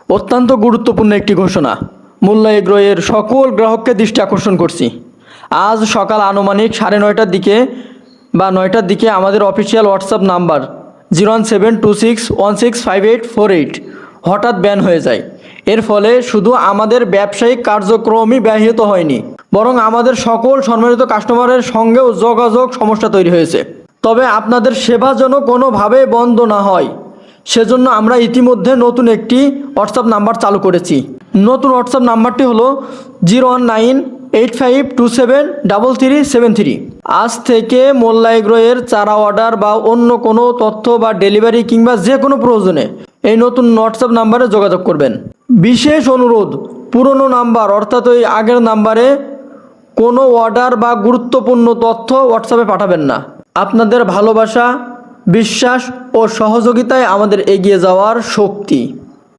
অত্যন্ত গুরুত্বপূর্ণ একটি ঘোষণা মোল্লা এগ্রো এর সকল গ্রাহককে দৃষ্টি আকর্ষণ করছি। আজ সকাল আনুমানিক 9:30টার দিকে বা 9টার দিকে আমাদের অফিসিয়াল হোয়াটসঅ্যাপ নাম্বার 01726165848 হঠাৎ ব্যান হয়ে যায়। এর ফলে শুধু আমাদের ব্যবসায়িক কার্যক্রমই ব্যাহত হয়নি, বরং আমাদের সকল সম্মানিত কাস্টমারের সঙ্গেও যোগাযোগ সমস্যা তৈরি হয়েছে। তবে আপনাদের সেবা যেন কোনোভাবেই বন্ধ না হয়, সেজন্য আমরা ইতিমধ্যে নতুন একটি হোয়াটসঅ্যাপ নাম্বার চালু করেছি। নতুন হোয়াটসঅ্যাপ নাম্বারটি হলো 01985273373। আজ থেকে মোল্লা এগ্রো এর চারা অর্ডার বা অন্য কোনো তথ্য বা ডেলিভারি কিংবা যে কোনো প্রয়োজনে এই নতুন হোয়াটসঅ্যাপ নাম্বারে যোগাযোগ করবেন। বিশেষ অনুরোধ, পুরনো নাম্বার অর্থাৎ ওই আগের নাম্বারে কোনো অর্ডার বা গুরুত্বপূর্ণ তথ্য হোয়াটসঅ্যাপে পাঠাবেন না। আপনাদের ভালোবাসা, বিশ্বাস ও সহযোগিতায় আমাদের এগিয়ে যাওয়ার শক্তি।